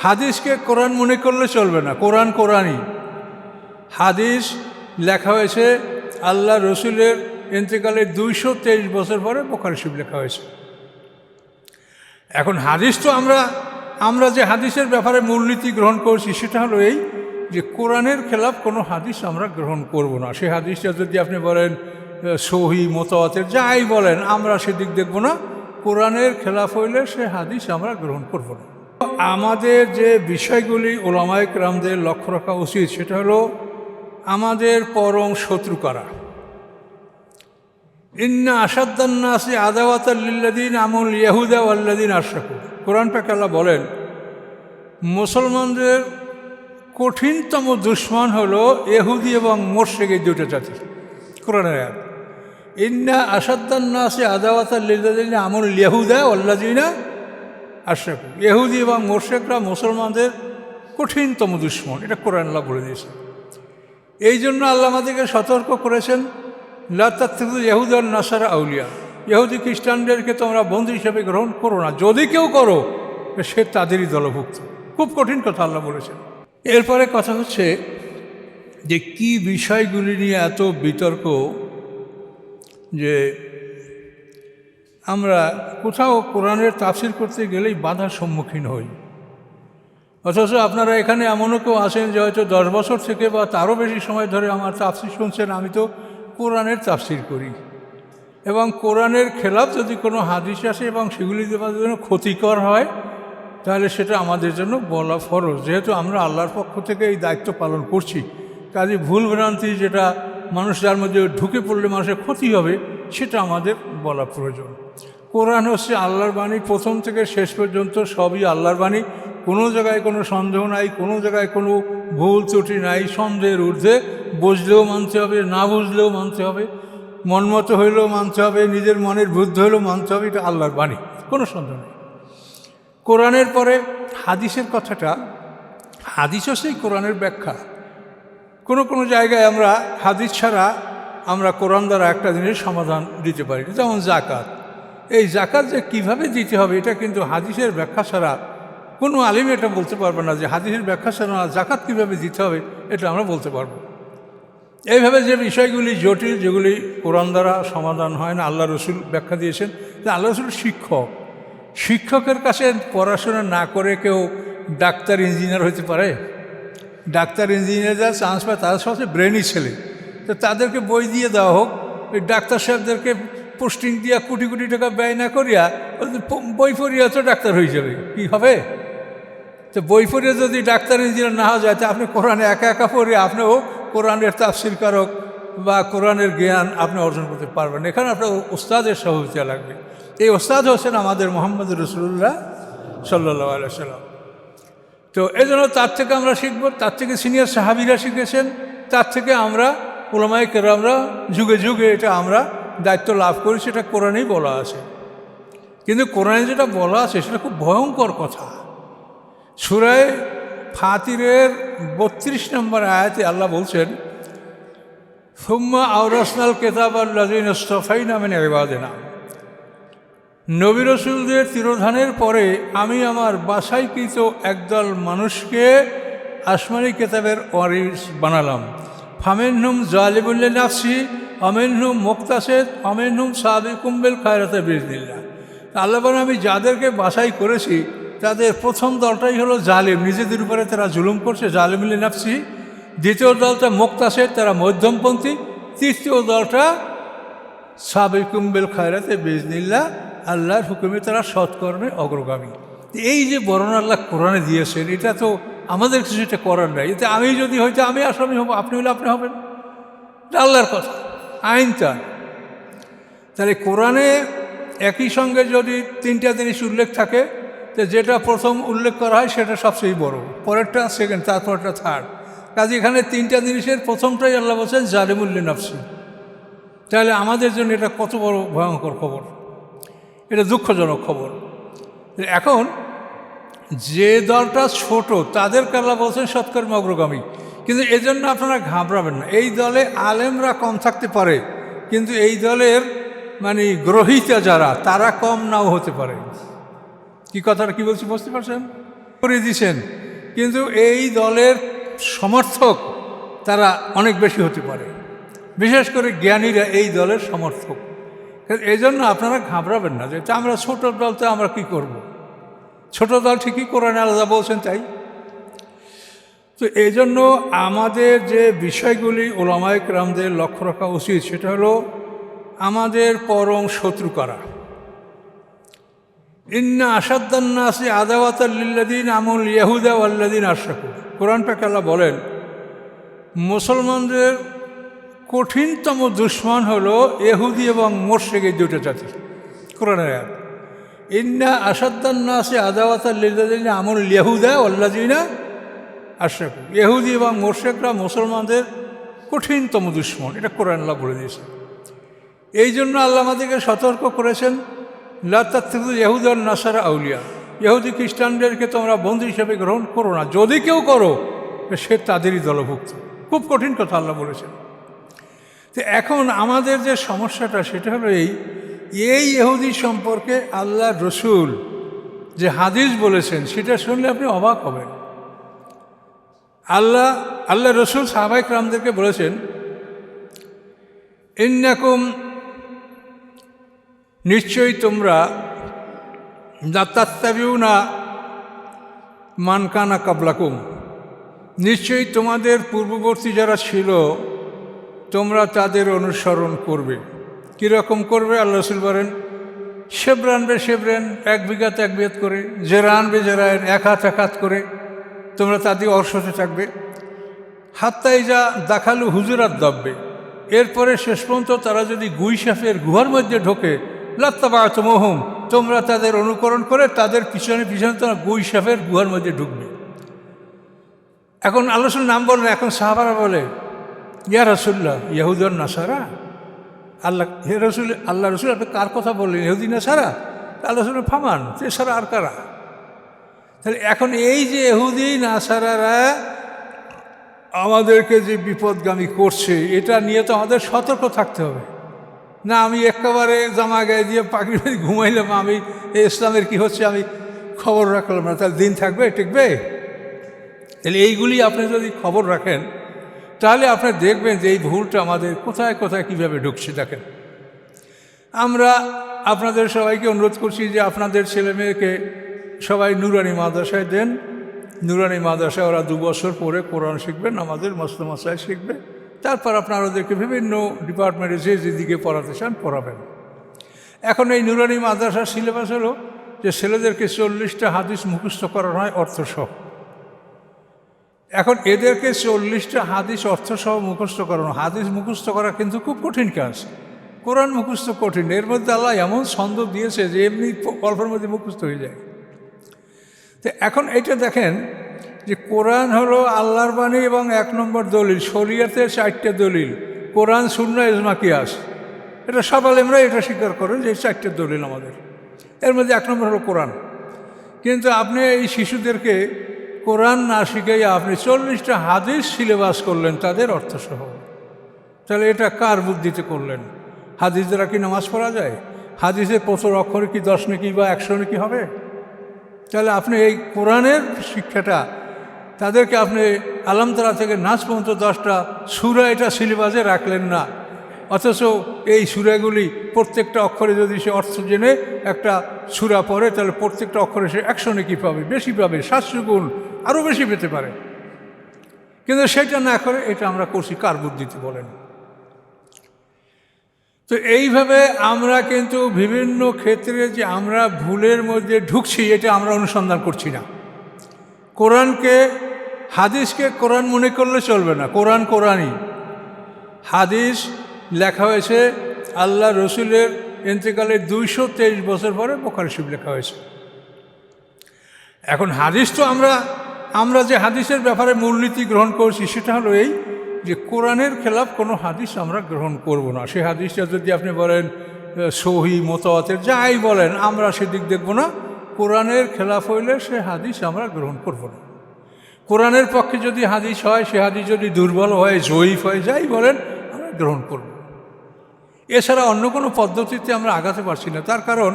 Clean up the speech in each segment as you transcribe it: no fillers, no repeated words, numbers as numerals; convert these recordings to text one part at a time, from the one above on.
হাদিসকে কোরআন মনে করলে চলবে না। কোরআন কোরআনই। হাদিস লেখা হয়েছে আল্লাহ রসুলের ইন্তেকালের 223 বছর পরে বুখারী শরীফ লেখা হয়েছে। এখন হাদিস তো আমরা যে হাদিসের ব্যাপারে মূলনীতি গ্রহণ করছি সেটা হলো এই যে কোরআনের খেলাফ কোনো হাদিস আমরা গ্রহণ করব না। সেই হাদিসটা যদি আপনি বলেন সহি মুতাওয়াতির যাই বলেন, আমরা সেদিক দেখব না। কোরআনের খেলাফ হইলে সে হাদিস আমরা গ্রহণ করব না। আমাদের যে বিষয়গুলি উলামায়ে কেরামদের লক্ষ্য রাখা উচিত সেটা হলো আমাদের পরম শত্রু কারা। ইন্না আসাদ্দান নাসি আদাওয়াতাল লিল্লাযিনা আমানুল ইয়াহুদা ওয়াল্লাযিনা আশরাকু। কোরআন পাক আল্লাহ বলেন মুসলমানদের কঠিনতম দুশমন হলো ইহুদি এবং মুশরিক, এই দুটো জাতি। কোরআনের আয়াত ইন্না আসাদ্দান নাসি আদাওয়াতাল লিল্লাযিনা আমানুল ইয়াহুদা ওয়াল্লাযিনা আশরাকু। ইহুদি এবং মুশরিকরা মুসলমানদের কঠিনতম দুশমন, এটা কোরআন আল্লাহ বলে দিয়েছে। এই জন্য আল্লাহ আমাদেরকে সতর্ক করেছেন লা তাত্তাখিযু ইয়াহুদা ওয়ান নাসারা আউলিয়া। ইহুদি খ্রিস্টানদেরকে তোমরা বন্ধু হিসেবে গ্রহণ করো না, যদি কেউ করো সে তাদেরই দলভুক্ত। খুব কঠিন কথা আল্লাহ বলেছেন। এরপরে কথা হচ্ছে যে কি বিষয়গুলি নিয়ে এত বিতর্ক যে আমরা কোথাও কোরআনের তাফসীর করতে গেলেই বাধার সম্মুখীন হই। অথচ আপনারা এখানে এমনও কেউ আছেন যে হয়তো 10 বছর থেকে বা তারও বেশি সময় ধরে আমার তাফসীর শুনছেন। আমি তো কোরআনের তাফসীর করি এবং কোরআনের খেলাফ যদি কোনো হাদিস আসে এবং সেগুলি আমাদের জন্য ক্ষতিকর হয় তাহলে সেটা আমাদের জন্য বলা ফরজ। যেহেতু আমরা আল্লাহর পক্ষ থেকে এই দায়িত্ব পালন করছি, কাজে ভুল ভ্রান্তি যেটা মানুষ যার মধ্যে ঢুকে পড়লে মানুষের ক্ষতি হবে সেটা আমাদের বলা প্রয়োজন। কোরআন হচ্ছে আল্লাহর বাণী, প্রথম থেকে শেষ পর্যন্ত সবই আল্লাহর বাণী। কোনো জায়গায় কোনো সন্দেহ নাই, কোনো জায়গায় কোনো ভুল ত্রুটি নাই। সন্দেহের ঊর্ধ্বে, বুঝলেও মানতে হবে, না বুঝলেও মানতে হবে, মন মতো হইলেও মানতে হবে, নিজের মনের বুদ্ধ হলেও মানতে হবে। এটা আল্লাহর বাণী, কোনো সন্দেহ নেই। কোরআনের পরে হাদিসের কথাটা, হাদিসও সেই কোরআনের ব্যাখ্যা। কোনো কোনো জায়গায় আমরা হাদিস ছাড়া আমরা কোরআন দ্বারা একটা জিনিস সমাধান দিতে পারি না। যেমন জাকাত, এই জাকাত যে কীভাবে দিতে হবে এটা কিন্তু হাদিসের ব্যাখ্যা ছাড়া কোনো আলিম এটা বলতে পারবে না যে হাদিসের ব্যাখ্যা ছাড়া জাকাত কীভাবে দিতে হবে এটা আমরা বলতে পারবো। এইভাবে যে বিষয়গুলি জটিল, যেগুলি কোরআন দ্বারা সমাধান হয় না, আল্লাহ রসুল ব্যাখ্যা দিয়েছেন। যে আল্লাহ রসুল শিক্ষক, শিক্ষকের কাছে পড়াশোনা না করে কেউ ডাক্তার ইঞ্জিনিয়ার হতে পারে? ডাক্তার ইঞ্জিনিয়ার যারা চান্স পায় তারা সবচেয়ে ব্রেনই ছেলে, তো তাদেরকে বই দিয়ে দেওয়া হোক। ওই ডাক্তার সাহেবদেরকে পোস্টিং দিয়া কোটি কোটি টাকা ব্যয় না করিয়া বই পড়িয়া তো ডাক্তার হয়ে যাবে, কি হবে? তো বই পড়িয়ে যদি ডাক্তার ইঞ্জিনিয়ার না হওয়া যায় তো আপনি কোরআনে একা একা পড়ে আপনিও কোরআনের তাফসীর কারক বা কোরআনের জ্ঞান আপনি অর্জন করতে পারবেন। এখানে আপনার ওস্তাদের সহযোগিতা লাগবে। এই ওস্তাদ হচ্ছেন আমাদের মুহাম্মদ রাসূলুল্লাহ সাল্লাল্লাহু আলাইহি ওয়াসাল্লাম। তো এই জন্য তার থেকে আমরা শিখব, তার থেকে সিনিয়র সাহাবীরা শিখেছেন, তার থেকে আমরা উলামায়ে কেরামরা যুগে যুগে এটা আমরা দায়িত্ব লাভ করি, সেটা কোরআনেই বলা আছে। কিন্তু কোরআনে যেটা বলা আছে সেটা খুব ভয়ঙ্কর কথা। সূরা ফাতিরের 32 নম্বর আয়াতে আল্লাহ বলছেন সুম্মা আওরাসনাল কিতাবাল্লাযীনা ইসতাফাইনা মিন ইবাদিনা। নবী রাসূলদের তিরোধানের পরে আমি আমার বাছাইকৃত একদল মানুষকে আসমানি কিতাবের ওয়ারিস বানালাম। ফামিনহুম যালিমুল লিনাফসি আমিনহুম মুক্তাসিদ আমিনহুম সাবিকুম বিল খায়রাতি বিইজনিল্লাহ। আল্লাহ বলেন আমি যাদেরকে বাছাই করেছি তাদের প্রথম দলটাই হলো জালিম, নিজেদের উপরে তারা জুলুম করছে, জালিমুল লিনাফসি। দ্বিতীয় দলটা মুক্তাসিদ, তারা মধ্যমপন্থী। তৃতীয় দলটা সাবিকুম বিল খায়রাতি বিইজনিল্লাহ, আল্লাহর হুকুমে তারা সৎকর্মে অগ্রগামী। এই যে বর্ণনা আল্লাহ কোরআনে দিয়েছেন এটা তো আমাদের কিছু এটা করার নাই। এতে আমি যদি হয়তো আমি আসামি হব, আপনি হলে আপনি হবেন, এটা আল্লাহর কথা, আইনটা। তাহলে কোরআনে একই সঙ্গে যদি 3টা জিনিস উল্লেখ থাকে তো যেটা প্রথম উল্লেখ করা হয় সেটা সবচেয়ে বড়, পরেরটা সেকেন্ড, তারপরটা থার্ড। কাজে এখানে 3টা জিনিসের প্রথমটাই আল্লাহ বলছেন জালিমুল লিনাফসি। তাহলে আমাদের জন্য এটা কত বড় ভয়ঙ্কর খবর, এটা দুঃখজনক খবর। এখন যে দলটা ছোট তাদেরকে আল্লাহ বলছেন সৎকর্মে অগ্রগামী, কিন্তু এজন্য আপনারা ঘাবড়াবেন না। এই দলে আলেমরা কম থাকতে পারে, কিন্তু এই দলের মানে গ্রহীতা যারা তারা কম নাও হতে পারে। কি কথাটা কি বলছি বুঝতে পারছেন? করে দিয়েছেন, কিন্তু এই দলের সমর্থক তারা অনেক বেশি হতে পারে, বিশেষ করে জ্ঞানীরা এই দলের সমর্থক। এই জন্য আপনারা ঘাবড়াবেন না যে আমরা ছোট দল, তো আমরা কি করব। ছোট দল ঠিকই কোরআনে আলাদা বলছেন তাই। তো এই জন্য আমাদের যে বিষয়গুলি ওলামায়ে কেরামদের লক্ষ্য রাখা উচিত, সেটা হলো আমাদের পরম শত্রু কারা। ইন্না আসাদ্দান্নাসি আদাওয়াতাল লিল্লাযীন আমুল ইয়াহুদা ওয়াল্লাযীনা আশরাকু। কোরআন পাক আল্লাহ বলেন, মুসলমানদের কঠিনতম দুশমন হলো ইহুদি এবং মুশরিক, এই দুটো জাতি। কোরআনের আয়াত, ইন্না আসাদ্দান্নাসি আদাওয়াতাল লিল্লাযীনা আমুল ইয়াহুদা ওয়াল্লাযীনা আশরাকু। ইহুদি এবং মুশরিকরা মুসলমানদের কঠিনতম দুশমন, এটা কোরআন আল্লাহ বলে দিয়েছে। এই জন্য আল্লাহ আমাদেরকে সতর্ক করেছেন, লা তাত্তাখিযু ইয়াহুদা ওয়ান নাসারা আউলিয়া। ইহুদি খ্রিস্টানদেরকে তোমরা বন্ধু হিসেবে গ্রহণ করো না, যদি কেউ করো সে তাদেরই দলভুক্ত। খুব কঠিন কথা আল্লাহ বলেছেন। তো এখন আমাদের যে সমস্যাটা সেটা হলো এই ইহুদি সম্পর্কে আল্লাহ রসুল যে হাদিস বলেছেন সেটা শুনলে আপনি অবাক হবেন। আল্লাহ রসুল সাহাবায়ে কেরামদেরকে বলেছেন, ইন্নাকুম, নিশ্চয়ই তোমরা, লা তাত্তাবিউনা মান কানা কাবলাকুম, নিশ্চয়ই তোমাদের পূর্ববর্তী যারা ছিল তোমরা তাদের অনুসরণ করবে। কীরকম করবে? আল্লাহ রসুল বলেন, শেবরান আনবে শেবরেন, 1 বিঘাতে 1 বিঘাত করে, জেরা আনবে জেরায়েন, 1 হাত 1 হাত করে তোমরা তাদের অর্শতে থাকবে। হাত্তাই যা দাখালু হুজুরাত দাববে, এরপরে শেষ পর্যন্ত তারা যদি গুই সাপের গুহার মধ্যে ঢোকে, লাত্তাবাতুমুহুম, তোমরা তাদের অনুকরণ করে তাদের পিছনে পিছনে তোমরা গুই সাপের গুহার মধ্যে ঢুকবে। এখন আল্লাহ রসুল নাম বলেন, এখন সাহাবারা বলে, ইয়া রাসূলুল্লাহ ইহুদি আর নাসারা। আল্লাহ রসুল আপনি কার কথা বললেন? ইহুদি নাসারা? আল্লাহ রসুল ফামান, এছাড়া আর কারা? তাহলে এখন এই যে ইহুদি নাসারারা আমাদেরকে যে বিপদগামী করছে, এটা নিয়ে তো আমাদের সতর্ক থাকতে হবে। না আমি একেবারে জামা গায়ে দিয়ে পাখি ঘুমাইলাম, আমি এই ইসলামের কি হচ্ছে আমি খবর রাখলাম না, তাহলে দিন থাকবে, টিকবে? তাহলে এইগুলি আপনি যদি খবর রাখেন তাহলে আপনি দেখবেন যে এই ভুলটা আমাদের কোথায় কোথায় কীভাবে ঢুকছে। দেখেন, আমরা আপনাদের সবাইকে অনুরোধ করছি যে আপনাদের ছেলে মেয়েকে সবাই নুরানি মাদ্রাসায় দেন। নুরানি মাদ্রাসায় ওরা 2 বছর পরে কোরআন শিখবেন, আমাদের মসলা মশায় শিখবে, তারপর আপনারা ওদেরকে বিভিন্ন ডিপার্টমেন্টে যে যেদিকে পড়াতে চান পড়াবেন। এখন এই নুরানি মাদ্রাসার সিলেবাস হলো যে ছেলেদেরকে 40টা হাদিস মুখস্থ করানো হয় অর্থসহ। এখন এদেরকে 40টা হাদিস অর্থসহ মুখস্থ করানো, হাদিস মুখস্থ করা কিন্তু খুব কঠিন কাজ। কোরআন মুখস্থ কঠিন, এর মধ্যে আল্লাহ এমন ছন্দ দিয়েছে যে এমনি অল্পের মধ্যে মুখস্থ হয়ে যায়। তো এখন এটা দেখেন যে কোরআন হলো আল্লাহর বাণী এবং 1 নম্বর দলিল, শরীয়তের 4টে দলিল, কোরআন, সুন্নাহ, ইজমা, কিয়াস। এটা সব আলেমরা এটা স্বীকার করেন যে 4টে দলিল আমাদের, এর মধ্যে 1 নম্বর হলো কোরআন। কিন্তু আপনি এই শিশুদেরকে কোরআন না শিখাইয়া আপনি 40টা হাদিস সিলেবাস করলেন তাদের অর্থসহ, তাহলে এটা কার বুদ্ধিতে করলেন? হাদিস দ্বারা কি নামাজ পড়া যায়? হাদিসের প্রথম অক্ষরে কি 10 নাকি বা 100 নাকি হবে? তাহলে আপনি এই কোরআনের শিক্ষাটা তাদেরকে আপনি আলামতারা থেকে নাচ পর্যন্ত 10টা সূরা এটা সিলেবাসে রাখলেন না, অথচ এই সূরাগুলি প্রত্যেকটা অক্ষরে যদি সে অর্থ জেনে একটা সূরা পড়ে তাহলে প্রত্যেকটা অক্ষরে সে 100 নাকি পাবে, বেশি পাবে, 700 গুণ আরও বেশি পেতে পারে। কিন্তু সেটা না করে এটা আমরা করছি কার বুদ্ধিতে বলেন? তো এইভাবে আমরা কিন্তু বিভিন্ন ক্ষেত্রে যে আমরা ভুলের মধ্যে ঢুকছি এটা আমরা অনুসন্ধান করছি না। কোরআনকে, হাদিসকে কোরআন মনে করলে চলবে না, কোরআন কোরআনই। হাদিস লেখা হয়েছে আল্লাহ রসুলের ইন্তেকালের 223 বছর পরে বুখারী শরীফ লেখা হয়েছে। এখন হাদিস তো আমরা যে হাদিসের ব্যাপারে মূলনীতি গ্রহণ করছি সেটা হলো এই যে কোরআনের খেলাফ কোনো হাদিস আমরা গ্রহণ করব না। সে হাদিসটা যদি আপনি বলেন সহি, মোতাওয়াতের, যাই বলেন, আমরা সেদিক দেখব না। কোরআনের খেলাফ হইলে সে হাদিস আমরা গ্রহণ করব না। কোরআনের পক্ষে যদি হাদিস হয়, সে হাদিস যদি দুর্বল হয়, জয়ীফ হয়, যাই বলেন, আমরা গ্রহণ করব। এছাড়া অন্য কোনো পদ্ধতিতে আমরা আগাতে পারছি না। তার কারণ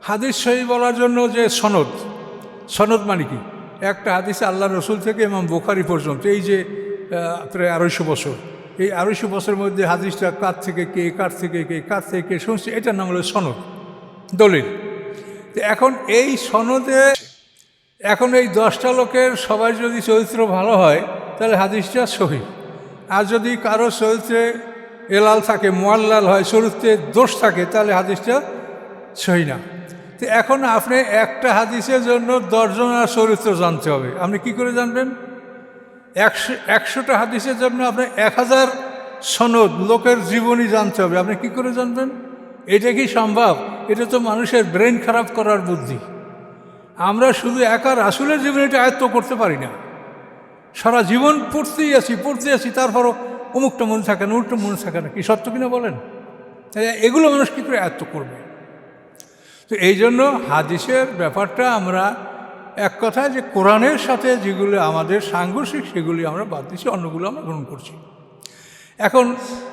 হাদিস সহি বলার জন্য যে সনদ মানে কি? একটা হাদিসে আল্লাহ রসুল থেকে ইমাম বুখারী পর্যন্ত, এই যে প্রায় 250 বছর, এই 250 বছরের মধ্যে হাদিসটা কার থেকে কে, কার থেকে কে, কার থেকে কে শুনছে, এটার নাম হলো সনদ, দলিল। তো এখন এই সনদে এখন এই 10টা লোকের সবাই যদি চরিত্র ভালো হয় তাহলে হাদিসটা সহিহ। আর যদি কারো চরিত্রে এলাল থাকে, মুআল্লাল হয়, চরিত্রে দোষ থাকে, তাহলে হাদিসটা সহিহ না। তো এখন আপনি একটা হাদিসের জন্য 10 জনের চরিত্র জানতে হবে। আপনি কি করে জানবেন? 100টা হাদিসের জন্য আপনি 1000 সনদ লোকের জীবনী জানতে হবে। আপনি কি করে জানবেন? এটা কি সম্ভব? এটা তো মানুষের ব্রেন খারাপ করার বুদ্ধি। আমরা শুধু একা রাসূলের জীবনীটা আয়ত্ত করতে পারি না, সারা জীবন পড়তেই আছি, তারপরও অমুকটা মনে থাকে না, উল্টো মনে থাকে না। কি সত্য কিনা বলেন? এগুলো মানুষ কী করে আয়ত্ত করবে? তো এই জন্য হাদিসের ব্যাপারটা আমরা এক কথায় যে কোরআনের সাথে যেগুলো আমাদের সাংঘর্ষিক সেগুলি আমরা বাদ দিচ্ছি, অন্যগুলো আমরা গ্রহণ করছি। এখন